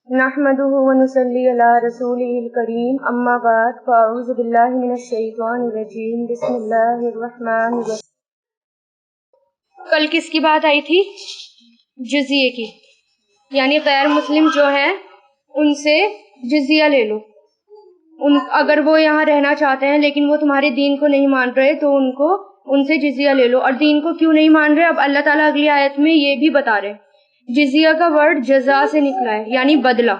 نحمده ونصلي على رسوله الكريم اما بعد فاعوذ باللہ من الشیطان الرجیم بسم اللہ الرحمن الرحیم۔ کل کس کی بات آئی تھی؟ جزیے کی، یعنی غیر مسلم جو ہے ان سے جزیہ لے لو، اگر وہ یہاں رہنا چاہتے ہیں لیکن وہ تمہارے دین کو نہیں مان رہے تو ان سے جزیہ لے لو۔ اور دین کو کیوں نہیں مان رہے، اب اللہ تعالیٰ اگلی آیت میں یہ بھی بتا رہے۔ جزیہ کا ورڈ جزا سے نکلا ہے، یعنی بدلہ،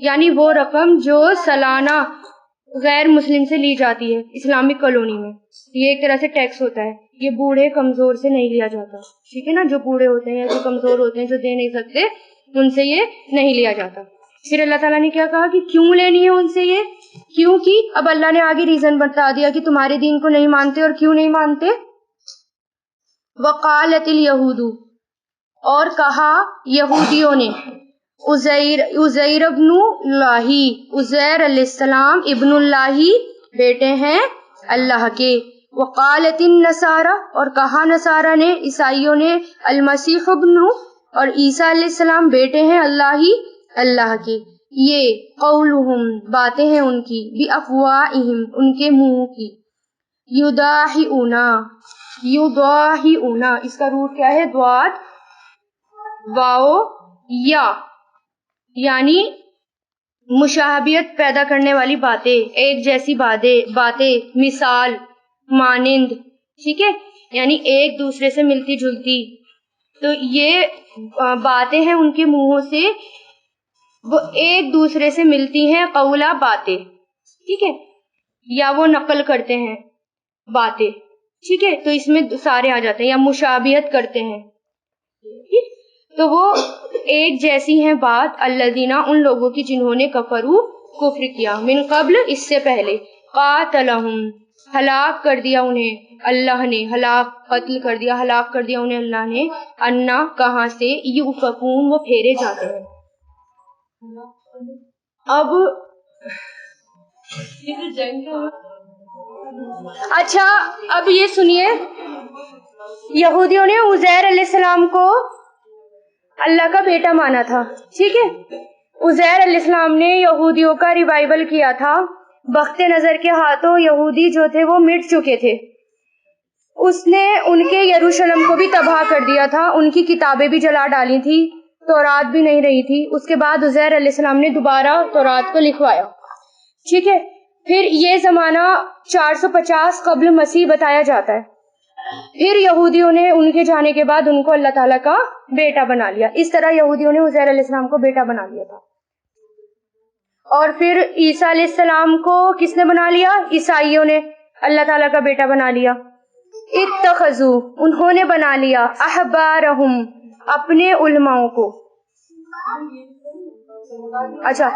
یعنی وہ رقم جو سالانہ غیر مسلم سے لی جاتی ہے اسلامک کالونی میں، یہ ایک طرح سے ٹیکس ہوتا ہے۔ یہ بوڑھے کمزور سے نہیں لیا جاتا، ٹھیک ہے نا، جو بوڑھے ہوتے ہیں یا جو کمزور ہوتے ہیں جو دے نہیں سکتے ان سے یہ نہیں لیا جاتا۔ پھر اللہ تعالیٰ نے کیا کہا کہ کیوں لینی ہے ان سے یہ، کیونکہ اب اللہ نے آگے ریزن بتا دیا کہ تمہارے دین کو نہیں مانتے اور کیوں نہیں مانتے۔ وقالت الیہود، اور کہا یہودیوں نے، عزیر ابن اللہ، عزیر علیہ السلام ابن اللہ، بیٹے ہیں اللہ کے۔ وقالت النصارى، اور کہا نصارہ نے، عیسائیوں نے، المسیح ابن، اور عیسیٰ علیہ السلام بیٹے ہیں اللہ کے۔ یہ قولہم، باتیں ہیں ان کی، بافواہہم، ان کے منہ کی، یضاہئون، اس کا روٹ کیا ہے؟ ضاد واو یا، یعنی مشابہت پیدا کرنے والی باتیں، ایک جیسی باتیں، مثال، مانند، ٹھیک ہے، یعنی ایک دوسرے سے ملتی جلتی۔ تو یہ باتیں ہیں ان کے منہوں سے، وہ ایک دوسرے سے ملتی ہیں، قولا، باتیں، ٹھیک ہے، یا وہ نقل کرتے ہیں باتیں، ٹھیک ہے، تو اس میں سارے آ جاتے ہیں، یا مشابہت کرتے ہیں، تو وہ ایک جیسی ہیں بات، الذین، ان لوگوں کی جنہوں نے کفر کیا، من قبل، اس سے پہلے، قاتلہم، ہلاک کر دیا انہیں اللہ نے، قتل کر دیا، ہلاک کر دیا انہیں اللہ نے، انا، کہاں سے، یؤفکون، وہ پھیرے جاتے ہیں۔ اب اچھا، اب یہ سنیے، یہودیوں نے عزیر علیہ السلام کو اللہ کا بیٹا مانا تھا، ٹھیک ہے۔ عزیر علیہ السلام نے یہودیوں کا ریوائول کیا تھا، بخت نظر کے ہاتھوں یہودی جو تھے وہ مٹ چکے تھے، اس نے ان کے یروشلم کو بھی تباہ کر دیا تھا، ان کی کتابیں بھی جلا ڈالی تھی، تورات بھی نہیں رہی تھی۔ اس کے بعد عزیر علیہ السلام نے دوبارہ تورات کو لکھوایا، ٹھیک ہے۔ پھر یہ زمانہ 450 قبل مسیح بتایا جاتا ہے۔ پھر یہودیوں نے ان کے جانے کے بعد ان کو اللہ تعالیٰ کا بیٹا بنا لیا، اس طرح یہودیوں نے عزیر علیہ السلام کو بیٹا بنا لیا تھا۔ اور پھر عیسیٰ علیہ السلام کو کس نے بنا لیا؟ عیسائیوں نے اللہ تعالیٰ کا بیٹا بنا لیا۔ اتخذوا، انہوں نے بنا لیا، احبارہم، اپنے علماؤں کو، اچھا،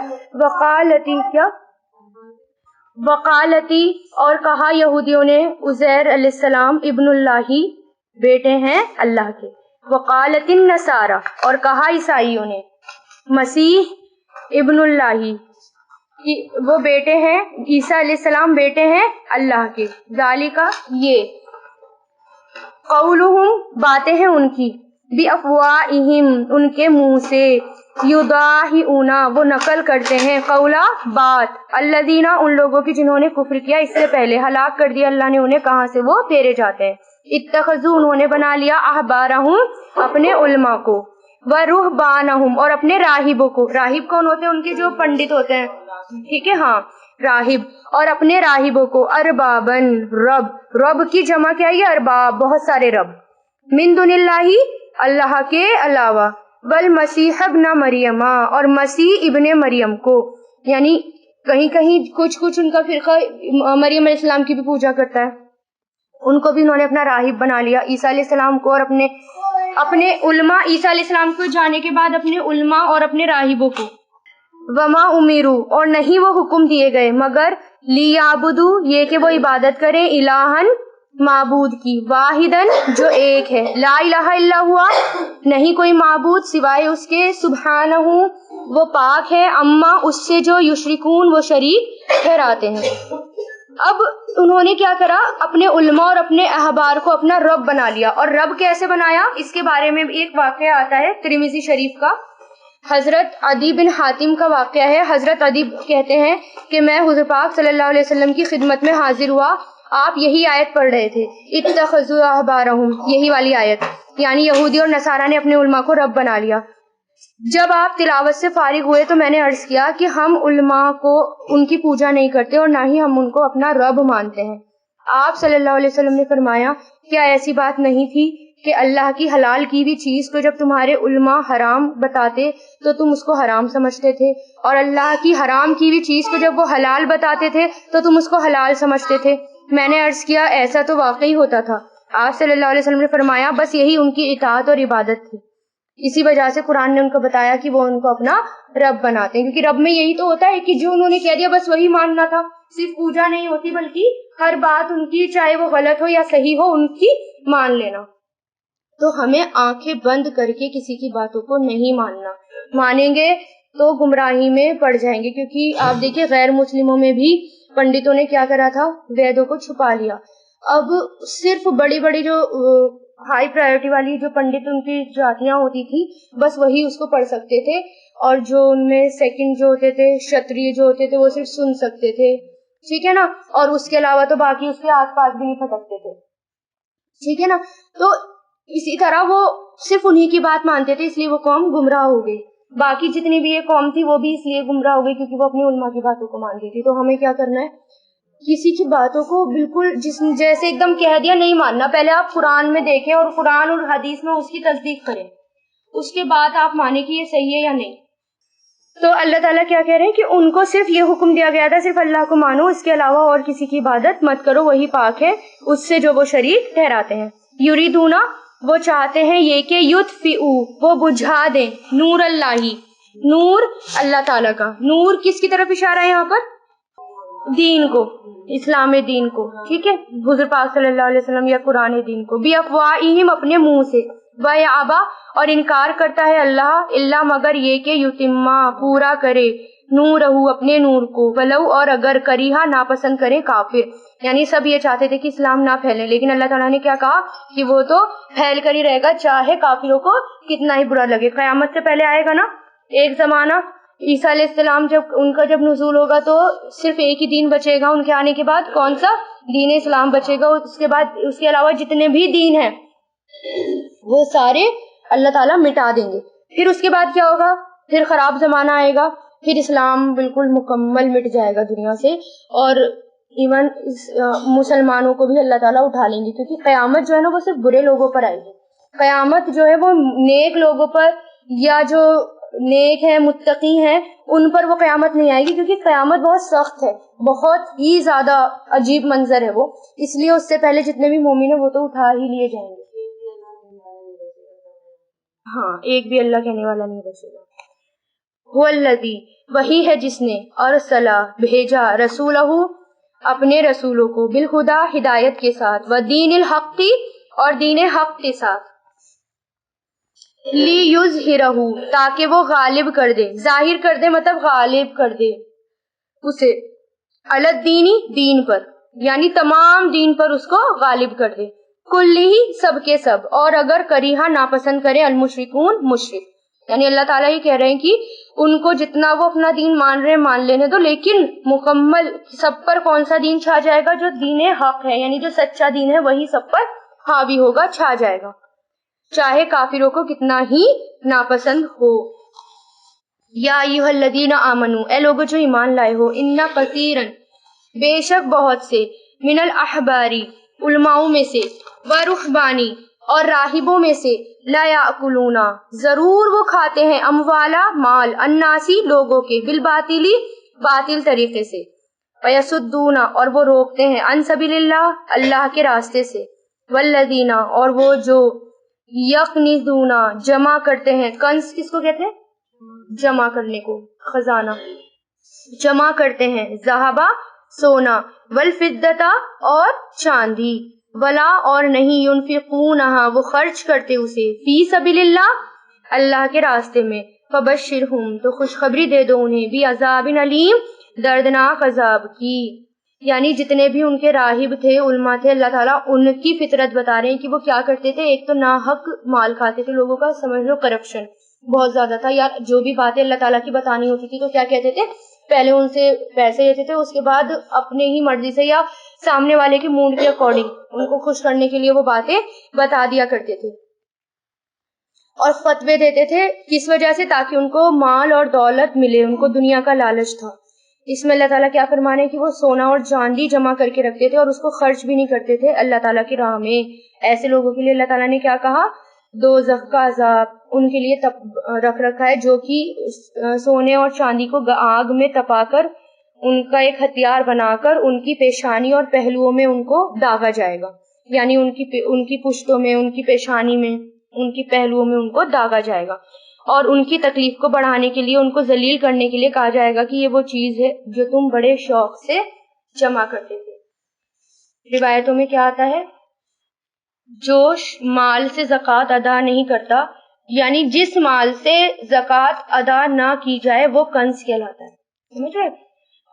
وقالتی، کیا؟ وقالتی، اور کہا یہودیوں نے، عزیر علیہ السلام ابن اللہ، بیٹے ہیں اللہ کے۔ وقالت النصارى، اور کہا عیسائیوں نے، مسیح ابن اللہ، وہ بیٹے ہیں، عیسیٰ علیہ السلام بیٹے ہیں اللہ کے۔ ذالک، یہ، قولہم، باتیں ہیں ان کی، بافواہہم، ان کے منہ سے، یضاہئون، وہ نقل کرتے ہیں، قولا، بات، الذین، ان لوگوں کی جنہوں نے کفر کیا اس سے پہلے، ہلاک کر دیا اللہ نے انہیں، کہاں سے، وہ پھیرے جاتے ہیں۔ اتخذوا، انہوں نے بنا لیا، احبارہم، اپنے علماء کو، ورہبانہم، اور اپنے راہبوں کو۔ راہب کون ہوتے ہیں؟ ان کے جو پنڈت ہوتے ہیں، ٹھیک ہے، ہاں، راہب، اور اپنے راہبوں کو، اربابن، رب کی جمع کیا ہے؟ ارباب، بہت سارے رب، من دون اللہ، اللہ کے علاوہ، والمسیح ابن مریم، اور مسیح ابن مریم کو، یعنی کہیں کہیں کچھ ان کا فرقہ مریم علیہ السلام کی بھی پوجا کرتا ہے، ان کو بھی انہوں نے اپنا راہب بنا لیا، عیسیٰ علیہ السلام کو، اور اپنے علماء، عیسیٰ علیہ السلام کو جانے کے بعد اپنے علماء اور اپنے راہبوں کو۔ وما امیرو، اور نہیں وہ حکم دیے گئے مگر، لیعبدو، یہ کہ وہ عبادت کریں، الہن، معبود کی، واحدن، جو ایک ہے، لا الہ الا ہوا، نہیں کوئی معبود سوائے اس کے، سبحانہ، وہ پاک ہے، اما، اس سے جو، یشرکون، وہ شریک ٹھہراتے ہیں۔ اب انہوں نے کیا کرا؟ اپنے علماء اور اپنے احبار کو اپنا رب بنا لیا۔ اور رب کیسے بنایا؟ اس کے بارے میں ایک واقعہ آتا ہے ترمذی شریف کا، حضرت عدی بن حاتم کا واقعہ ہے. حضرت عدی کہتے ہیں کہ میں حضور پاک صلی اللہ علیہ وسلم کی خدمت میں حاضر ہوا. آپ یہی آیت پڑھ رہے تھے, اتخذوا احبارہم, یہی والی آیت, یعنی یہودی اور نصارہ نے اپنے علماء کو رب بنا لیا. جب آپ تلاوت سے فارغ ہوئے تو میں نے عرض کیا کہ ہم علماء کو ان کی پوجا نہیں کرتے اور نہ ہی ہم ان کو اپنا رب مانتے ہیں. آپ صلی اللہ علیہ وسلم نے فرمایا, کیا ایسی بات نہیں تھی کہ اللہ کی حلال کی ہوئی چیز کو جب تمہارے علماء حرام بتاتے تو تم اس کو حرام سمجھتے تھے, اور اللہ کی حرام کی ہوئی چیز کو جب وہ حلال بتاتے تھے تو تم اس کو حلال سمجھتے تھے. میں نے عرض کیا ایسا تو واقعی ہوتا تھا. آپ صلی اللہ علیہ وسلم نے فرمایا بس یہی ان کی اطاعت اور عبادت تھی. اسی وجہ سے قرآن نے ان کو بتایا کہ وہ ان کو اپنا رب بناتے ہیں, کیونکہ رب میں یہی تو ہوتا ہے کہ جو انہوں نے کہہ دیا بس وہی ماننا تھا. صرف پوجا نہیں ہوتی بلکہ ہر بات ان کی, چاہے وہ غلط ہو یا صحیح ہو, ان کی مان لینا. تو ہمیں آنکھیں بند کر کے کسی کی باتوں کو نہیں ماننا. مانیں گے تو گمراہی میں پڑ جائیں گے, کیونکہ آپ دیکھیں غیر مسلموں میں بھی پنڈتوں نے کیا کرا تھا, ویدوں کو چھپا لیا. اب صرف بڑی بڑی جو ہائی پرائیورٹی والی جو پنڈت ان کی جاتیاں ہوتی تھی بس وہی اس کو پڑھ سکتے تھے, اور جو ان میں سیکنڈ جو ہوتے تھے, شتری جو ہوتے تھے, وہ صرف سن سکتے تھے, ٹھیک ہے نا, اور اس کے علاوہ تو باقی اس کے آس پاس بھی نہیں پھٹکتے تھے, ٹھیک ہے نا. تو اسی طرح وہ صرف انہی کی بات مانتے تھے, اس لیے وہ قوم گمراہ ہو گئی. باقی جتنی بھی یہ قوم تھی وہ بھی اس لیے گمراہ ہو گئی کیونکہ وہ اپنی علماء کی باتوں کو مانتی تھی. تو ہمیں کیا کرنا ہے, کسی کی باتوں کو بالکل جیسے ایک دم کہہ دیا نہیں ماننا. پہلے آپ قرآن میں دیکھیں اور قرآن اور حدیث میں اس کی تصدیق کریں, اس کے بعد آپ مانیں کہ یہ صحیح ہے یا نہیں. تو اللہ تعالیٰ کیا کہہ رہے ہیں کہ ان کو صرف یہ حکم دیا گیا تھا, صرف اللہ کو مانو, اس کے علاوہ اور کسی کی عبادت مت کرو, وہی پاک ہے اس سے جو وہ شریک ٹھہراتے ہیں. یریدون, وہ چاہتے ہیں یہ کہ یطفئوا, وہ بجھا دیں, نور اللہ, نور اللہ تعالیٰ کا. نور کس کی طرف اشارہ ہے یہاں پر, دین کو, اسلام دین کو, ٹھیک ہے, حضور پاک صلی اللہ علیہ وسلم یا قرآن دین کو. بِأَفْوَاهِهِمْ, اپنے منہ سے. وَيَأْبَى, اور انکار کرتا ہے اللہ, اللہ مگر یہ کہ یتما, پورا کرے, نورہ, اپنے نور کو, ولو, اور اگر کریہا, ناپسند کرے کافر. یعنی سب یہ چاہتے تھے کہ اسلام نہ پھیلے, لیکن اللہ تعالیٰ نے کیا کہا کہ وہ تو پھیل کر ہی رہے گا چاہے کافروں کو کتنا ہی برا لگے. قیامت سے پہلے آئے گا نا ایک زمانہ, عیسیٰ علیہ السلام ان کا جب نزول ہوگا تو صرف ایک ہی دین بچے گا ان کے آنے کے بعد, کون سا, دین اسلام بچے گا. اس کے بعد اس کے علاوہ جتنے بھی دین ہیں وہ سارے اللہ تعالیٰ مٹا دیں گے. پھر اس کے بعد کیا ہوگا, پھر خراب زمانہ آئے گا, پھر اسلام بالکل مکمل مٹ جائے گا دنیا سے, اور ایون مسلمانوں کو بھی اللہ تعالیٰ اٹھا لیں گے, کیونکہ قیامت جو ہے نا وہ صرف برے لوگوں پر آئے گی. قیامت جو ہے وہ نیک لوگوں پر یا جو نیک ہیں, متقی ہیں, ان پر وہ قیامت نہیں آئے گی, کیونکہ قیامت بہت سخت ہے, بہت ہی زیادہ عجیب منظر ہے وہ, اس لیے اس سے پہلے جتنے بھی مومن ہیں وہ تو اٹھا ہی لیے جائیں گے. ہاں, ایک بھی اللہ کہنے والا نہیں بچے گا. والذی, وہی ہے جس نے, ارسل, بھیجا, رسولہ, اپنے رسولوں کو, بالہدیٰ, ہدایت کے ساتھ, ودین الحق, اور دین حق کے ساتھ, لیظہرہ, تاکہ وہ غالب کر دے, ظاہر کر دے مطلب غالب کر دے اسے, علی الدین, دین پر, یعنی تمام دین پر اس کو غالب کر دے, کلی, سب کے سب, اور اگر کریہا, ناپسند کرے, المشرکون, مشرک. یعنی اللہ تعالیٰ یہ کہہ رہے ہیں کہ ان کو جتنا وہ اپنا دین مان رہے ہیں مان لینے دو, لیکن مکمل سب پر کون سا دین چھا جائے گا, جو دین حق ہے, یعنی جو سچا دین ہے وہی سب پر حاوی ہوگا, چھا جائے گا, چاہے کافروں کو کتنا ہی ناپسند ہو. یا ایھا الذین آمنو, اے لوگو جو ایمان لائے ہو, ان کثیرا, بے شک بہت سے, من الاحباری, علماؤں میں سے, ورہبانی, اور راہبوں میں سے, لا یاکلون, ضرور وہ کھاتے ہیں, اموالا, مال, الناسی, لوگوں کے, بالباطلی, باطل طریقے سے, ویصدون, اور وہ روکتے ہیں, عن سبیل اللہ, اللہ کے راستے سے, والذین, اور وہ جو, یکنزون, جمع کرتے ہیں, کنز کس کو کہتے ہیں, جمع کرنے کو, خزانہ, جمع کرتے ہیں, ذہبا, سونا, والفدہ, اور چاندی, ولا, اور نہیں, ينفقونہا, وہ خرچ کرتے اسے, فی سبیل اللہ, اللہ کے راستے میں, فبشرہم, تو خوشخبری دے دو انہیں, بعذاب علیم, دردناک عذاب کی. یعنی جتنے بھی ان کے راہب تھے, علماء تھے, اللہ تعالیٰ ان کی فطرت بتا رہے ہیں کہ وہ کیا کرتے تھے. ایک تو ناحق مال کھاتے تھے لوگوں کا, سمجھ لو کرپشن, بہت زیادہ تھا. یا جو بھی باتیں اللہ تعالیٰ کی بتانی ہوتی تھی تو کیا کہتے تھے, پہلے ان سے پیسے لیتے تھے, اس کے بعد اپنے ہی مرضی سے یا سامنے والے کے موڈ کے اکارڈنگ ان کو خوش کرنے کے لیے وہ باتیں بتا دیا کرتے تھے اور فتوے دیتے تھے. کس وجہ سے؟ تاکہ ان کو مال اور دولت ملے, ان کو دنیا کا لالچ تھا. اس میں اللہ تعالیٰ کیا فرمانے کہ وہ سونا اور چاندی جمع کر کے رکھتے تھے اور اس کو خرچ بھی نہیں کرتے تھے اللہ تعالیٰ کی راہ میں. ایسے لوگوں کے لیے اللہ تعالیٰ نے کیا کہا, دوزخ کا عذاب ان کے لیے رکھ رکھا ہے, جو کہ سونے اور چاندی کو آگ میں تپا کر ان کا ایک ہتھیار بنا کر ان کی پیشانی اور پہلوؤں میں ان کو داغا جائے گا. یعنی ان کی پشتوں میں, ان کی پیشانی میں, ان کی پہلوؤں میں ان کو داغا جائے گا اور ان کی تکلیف کو بڑھانے کے لیے, ان کو ذلیل کرنے کے لیے کہا جائے گا کہ یہ وہ چیز ہے جو تم بڑے شوق سے جمع کرتے تھے. روایتوں میں کیا آتا ہے, جو مال سے زکوٰۃ ادا نہیں کرتا, یعنی جس مال سے زکوٰۃ ادا نہ کی جائے وہ کنز کہلاتا ہے, سمجھ رہے؟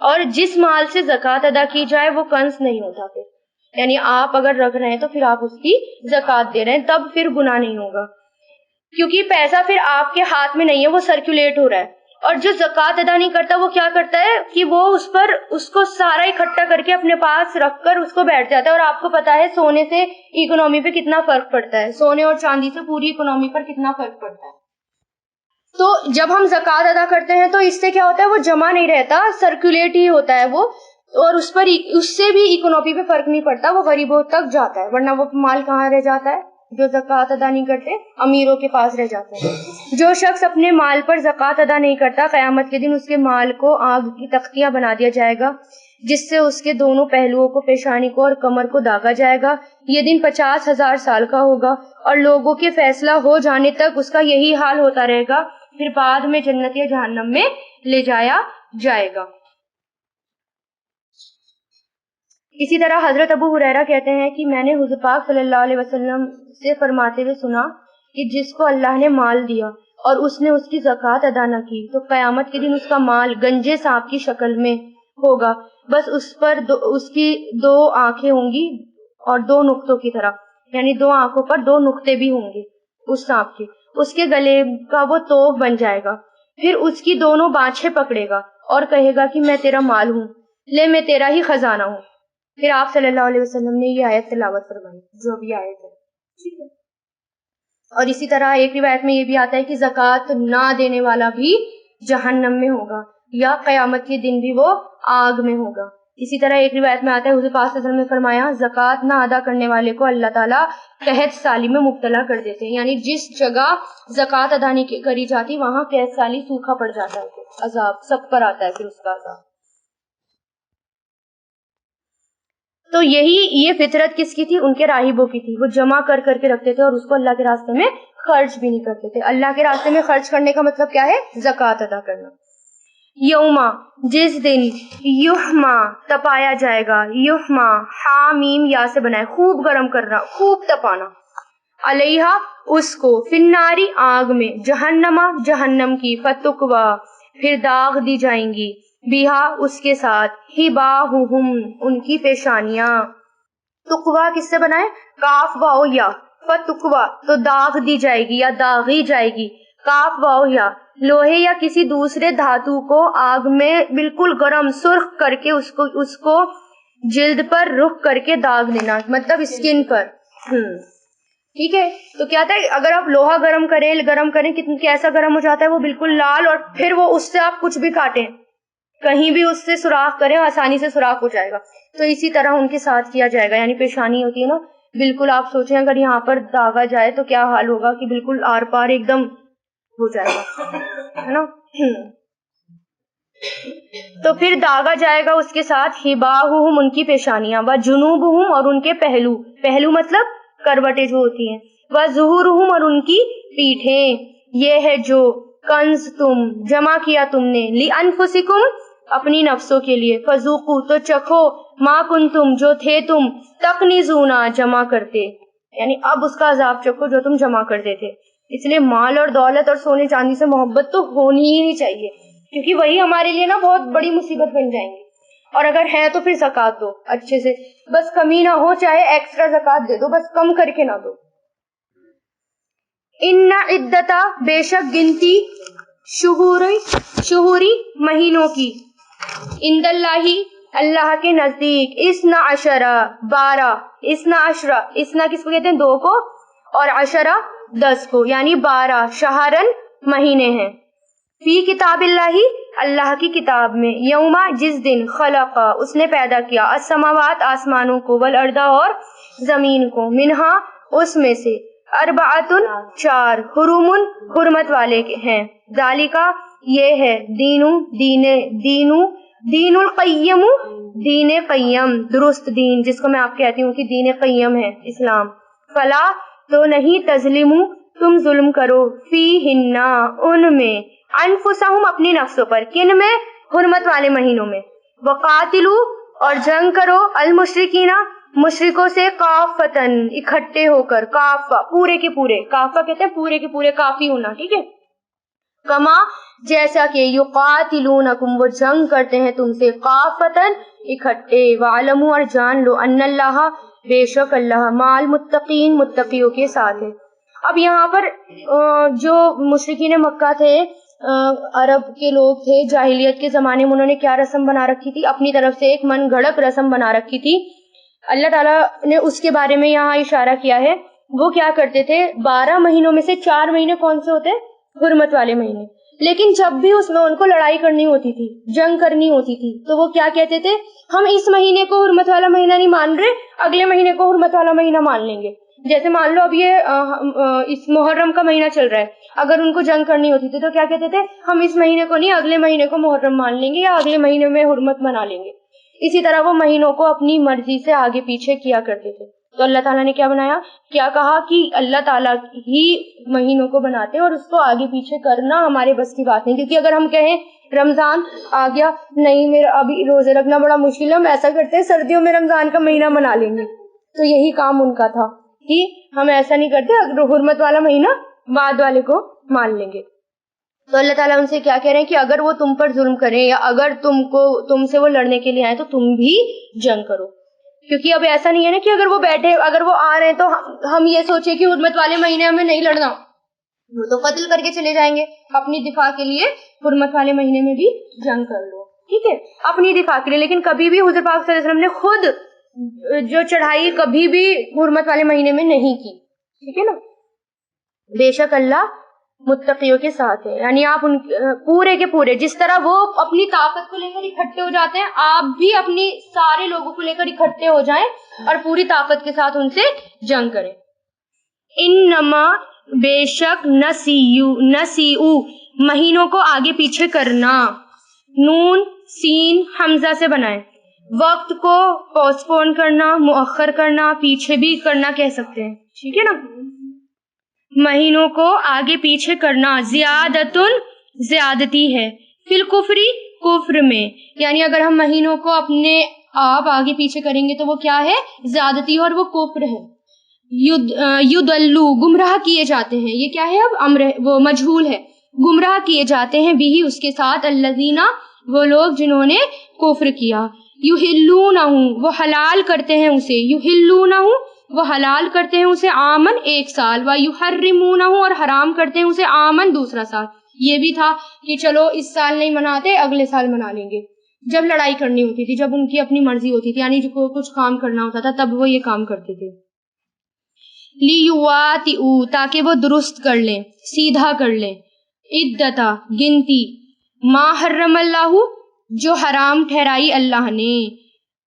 اور جس مال سے زکوٰۃ ادا کی جائے وہ کنز نہیں ہوتا. پھر یعنی آپ اگر رکھ رہے ہیں تو پھر آپ اس کی زکوٰۃ دے رہے ہیں, تب پھر گناہ نہیں ہوگا, کیونکہ پیسہ پھر آپ کے ہاتھ میں نہیں ہے, وہ سرکولیٹ ہو رہا ہے. اور جو زکوٰۃ ادا نہیں کرتا وہ کیا کرتا ہے کہ وہ اس کو سارا اکٹھا کر کے اپنے پاس رکھ کر اس کو بیٹھ جاتا ہے. اور آپ کو پتا ہے سونے سے اکنومی پہ کتنا فرق پڑتا ہے, سونے اور چاندی سے پوری اکنومی پر کتنا فرق پڑتا ہے. تو جب ہم زکوٰۃ ادا کرتے ہیں تو اس سے کیا ہوتا ہے, وہ جمع نہیں رہتا, سرکولیٹ ہی ہوتا ہے وہ, اور اس سے بھی اکنومی پہ فرق نہیں پڑتا, وہ غریبوں تک جاتا ہے. ورنہ وہ مال کہاں رہ جاتا ہے, جو زکوٰۃ ادا نہیں کرتے امیروں کے پاس رہ جاتا ہے. جو شخص اپنے مال پر زکوٰۃ ادا نہیں کرتا, قیامت کے دن اس کے مال کو آگ کی تختیاں بنا دیا جائے گا, جس سے اس کے دونوں پہلوؤں کو, پیشانی کو اور کمر کو داغا جائے گا. یہ دن 50,000 سال کا ہوگا اور لوگوں کے فیصلہ ہو جانے تک اس کا یہی حال ہوتا رہے گا, پھر بعد میں جنت یا جہنم میں لے جایا جائے گا. اسی طرح حضرت ابو ہریرہ کہتے ہیں کہ میں نے حضور پاک صلی اللہ علیہ وسلم سے فرماتے ہوئے سنا کہ جس کو اللہ نے مال دیا اور اس نے اس کی زکوٰۃ ادا نہ کی تو قیامت کے دن اس کا مال گنجے سانپ کی شکل میں ہوگا, بس اس پر اس کی 2 آنکھیں ہوں گی اور 2 نقطوں کی طرح, یعنی 2 آنکھوں پر 2 نقطے بھی ہوں گے اس سانپ کے. اس کے گلے کا وہ توق بن جائے گا, پھر اس کی دونوں بانچھیں پکڑے گا اور کہے گا کہ میں تیرا مال ہوں, لے میں تیرا ہی خزانہ ہوں. پھر آپ صلی اللہ علیہ وسلم نے یہ آیت تلاوت فرمائی جو ابھی آیت ہے, ٹھیک ہے. اور اسی طرح ایک روایت میں یہ بھی آتا ہے کہ زکوٰۃ نہ دینے والا بھی جہنم میں ہوگا یا قیامت کے دن بھی وہ آگ میں ہوگا. اسی طرح ایک روایت میں آتا ہے حضور پاک صلی اللہ علیہ وسلم نے فرمایا زکوٰۃ نہ ادا کرنے والے کو اللہ تعالیٰ قحط سالی میں مبتلا کر دیتے ہیں, یعنی جس جگہ زکوٰۃ ادا نہیں کری جاتی وہاں قحط سالی, سوکھا پڑ جاتا ہے, عذاب سب پر آتا ہے پھر اس کا عذاب. تو یہ فطرت کس کی تھی, ان کے راہبوں کی تھی. وہ جمع کر کے رکھتے تھے اور اس کو اللہ کے راستے میں خرچ بھی نہیں کرتے تھے. اللہ کے راستے میں خرچ کرنے کا مطلب کیا ہے, زکوٰۃ ادا کرنا. یوما, جس دن, یحما, تپایا جائے گا, یحما حامیم یا سے بنائے, خوب گرم کرنا, خوب تپانا, علیہا اس کو, فناری آگ میں, جہنما جہنم کی, فتقوا پھر داغ دی جائیں گی, بیہا اس کے ساتھ, ہباہم ان کی پیشانیاں. تقوا کس سے بنائے, کاف واو یا, فتقوا تو داغ دی جائے گی یا داغی جائے گی, کاف واو یا, لوہے یا کسی دوسرے دھاتو کو آگ میں بالکل گرم سرخ کر کے اس کو جلد پر رخ کر کے داغ دینا, مطلب اسکن پر. ٹھیک ہے, تو کیا تھا, اگر آپ لوہا گرم کریں کیسا گرم ہو جاتا ہے, وہ بالکل لال, اور پھر وہ اس سے آپ کچھ بھی کاٹیں, کہیں بھی اس سے سوراخ کریں آسانی سے سوراخ ہو جائے گا. تو اسی طرح ان کے ساتھ کیا جائے گا, یعنی پیشانی ہوتی ہے نا, بالکل آپ سوچیں اگر یہاں پر داغا جائے تو کیا حال ہوگا کہ بالکل آر پار ایک دم ہو جائے گا, ہے نا. تو پھر داغا جائے گا اس کے ساتھ, ہباہم ان کی پیشانیاں, وجنوبہم اور ان کے پہلو مطلب کروٹیں جو ہوتی ہیں, وظہورہم اور ان کی پیٹھیں. یہ ہے جو کنز تم جمع کیا تم نے, لانفسکم اپنی نفسوں کے لیے, فذوقوا تو چکھو, ما کنتم جو تھے تم, تکنزونا جمع کرتے, یعنی اب اس کا عذاب چکھو جو تم جمع کرتے تھے. اس لیے مال اور دولت اور سونے چاندی سے محبت تو ہونی ہی نہیں چاہیے, کیونکہ وہی ہمارے لیے نا بہت بڑی مصیبت بن جائیں گی. اور اگر ہے تو پھر زکوٰۃ دو اچھے سے, بس کمی نہ ہو, چاہے ایکسٹرا زکوٰۃ دے دو, بس کم کر کے نہ دو. ان عدتا بے شک گنتی شہوری مہینوں کی عند اللہ اللہ کے نزدیک 12 اسنا کس کو کہتے ہیں 2 کو اور 10 کو یعنی 12 شہرن مہینے ہیں فی کتاب اللہ کی کتاب میں یوما جس دن خلق اس نے پیدا کیا السماوات آسمانوں کو والارض اور زمین کو منہا اس میں سے 4 حرم حرمت والے ہیں ذالکا یہ ہے دین القیم دین قیم درست دین جس کو میں آپ کہتی ہوں کہ دین قیم ہے اسلام فلا تو نہیں تظلموا تم ظلم کرو فیہن ان میں انفسہم اپنی نفسوں پر کن میں حرمت والے مہینوں میں وقاتلوا اور جنگ کرو المشرکین مشرکوں سے کافتن اکٹھے ہو کر کافہ پورے کے پورے کافہ کہتے ہیں پورے کے پورے کافی ہونا ٹھیک ہے کما جیسا کہ یقاتلونکم وہ جنگ کرتے ہیں تم سے کافتن اکٹھے وعلموا اور جان لو ان اللہ بے شک اللہ مع المتقین متقیوں کے ساتھ ہے اب یہاں پر جو مشرکین مکہ تھے عرب کے لوگ تھے جاہلیت کے زمانے میں انہوں نے کیا رسم بنا رکھی تھی اپنی طرف سے ایک من گھڑت رسم بنا رکھی تھی اللہ تعالیٰ نے اس کے بارے میں یہاں اشارہ کیا ہے وہ کیا کرتے تھے 12 مہینوں میں سے 4 مہینے کون سے ہوتے حرمت والے مہینے لیکن جب بھی اس میں ان کو لڑائی کرنی ہوتی تھی جنگ کرنی ہوتی تھی تو وہ کیا کہتے تھے ہم اس مہینے کو حرمت والا مہینہ نہیں مان رہے اگلے مہینے کو حرمت والا مہینہ مان لیں گے جیسے مان لو اب یہ اس محرم کا مہینہ چل رہا ہے اگر ان کو جنگ کرنی ہوتی تھی تو کیا کہتے تھے ہم اس مہینے کو نہیں اگلے مہینے کو محرم مان لیں گے یا اگلے مہینے میں حرمت منا لیں گے اسی طرح وہ مہینوں کو اپنی مرضی سے آگے پیچھے کیا کرتے تھے تو اللہ تعالیٰ نے کیا بنایا کیا کہا کہ اللہ تعالیٰ ہی مہینوں کو بناتے اور اس کو آگے پیچھے کرنا ہمارے بس کی بات نہیں کیونکہ اگر ہم کہیں رمضان آ گیا نہیں میرا ابھی روزے رکھنا بڑا مشکل ہے ہم ایسا کرتے ہیں سردیوں میں رمضان کا مہینہ منا لیں گے تو یہی کام ان کا تھا کہ ہم ایسا نہیں کرتے اگر حرمت والا مہینہ بعد والے کو مان لیں گے تو اللہ تعالیٰ ان سے کیا کہہ رہے ہیں کہ اگر وہ تم پر ظلم کریں یا اگر تم سے وہ لڑنے کے لیے آئے تو تم بھی جنگ کرو کیونکہ اب ایسا نہیں ہے نا کہ اگر وہ بیٹھے اگر وہ آ رہے ہیں تو ہم یہ سوچے کہ حرمت والے مہینے ہمیں نہیں لڑنا وہ تو قتل کر کے چلے جائیں گے اپنی دفاع کے لیے حرمت والے مہینے میں بھی جنگ کر لو ٹھیک ہے اپنی دفاع کے لیے لیکن کبھی بھی حضور پاک صلی اللہ علیہ وسلم نے خود جو چڑھائی کبھی بھی حرمت والے مہینے میں نہیں کی ٹھیک ہے نا بے شک اللہ متقیوں کے ساتھ ہے یعنی آپ ان پورے کے پورے جس طرح وہ اپنی طاقت کو لے کر اکٹھے ہو جاتے ہیں آپ بھی اپنی سارے لوگوں کو لے کر اکٹھے ہو جائیں اور پوری طاقت کے ساتھ ان سے جنگ کریں انما بے شک نسیئو مہینوں کو آگے پیچھے کرنا نون سین حمزہ سے بنائیں وقت کو پوسٹپون کرنا مؤخر کرنا پیچھے بھی کرنا کہہ سکتے ہیں ٹھیک ہے نا مہینوں کو آگے پیچھے کرنا زیادتی ہے فی الکفری کفر میں یعنی اگر ہم مہینوں کو اپنے آپ آگے پیچھے کریں گے تو وہ کیا ہے زیادتی اور وہ کفر ہے یدلو گمراہ کیے جاتے ہیں یہ کیا ہے اب امر وہ مجہول ہے گمراہ کیے جاتے ہیں بھی اس کے ساتھ الذین وہ لوگ جنہوں نے کفر کیا یحلونہ وہ حلال کرتے ہیں اسے یحلونہ وہ حلال کرتے ہیں اسے آمن 1 سال وَيُحَرِّمُونَ اور حرام کرتے ہیں اسے آمن دوسرا سال یہ بھی تھا کہ چلو اس سال نہیں مناتے اگلے سال منا لیں گے جب لڑائی کرنی ہوتی تھی جب ان کی اپنی مرضی ہوتی تھی یعنی جو کچھ کام کرنا ہوتا تھا تب وہ یہ کام کرتے تھے لِيُوَاتِئُوا تاکہ وہ درست کر لیں سیدھا کر لیں عدتا گنتی ما حرم اللہ جو حرام ٹھہرائی اللہ نے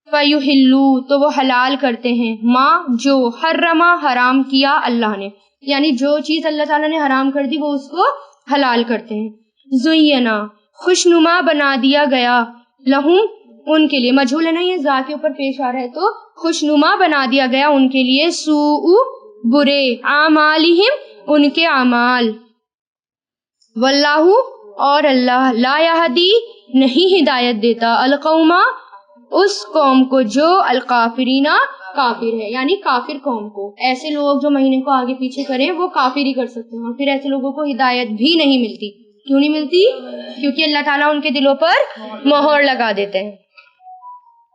فَيُحِلُّوا تو وہ حلال کرتے ہیں ما جو حرما حرام کیا اللہ نے یعنی جو چیز اللہ تعالیٰ نے حرام کر دی وہ اس کو حلال کرتے ہیں زینا خوشنما بنا دیا گیا لہم ان کے لیے مجہول ہے نا یہ ذا کے اوپر پیش آ رہا ہے تو خوشنما بنا دیا گیا ان کے لیے سوء برے اعمالہم ان کے اعمال واللہ اور اللہ لا یہدی نہیں ہدایت دیتا القوما اس قوم کو جو الکافرینہ کافر ہے یعنی کافر قوم کو ایسے لوگ جو مہینے کو آگے پیچھے کریں وہ کافر ہی کر سکتے ہیں اور پھر ایسے لوگوں کو ہدایت بھی نہیں ملتی کیوں نہیں ملتی کیونکہ اللہ تعالیٰ ان کے دلوں پر مہر لگا دیتے ہیں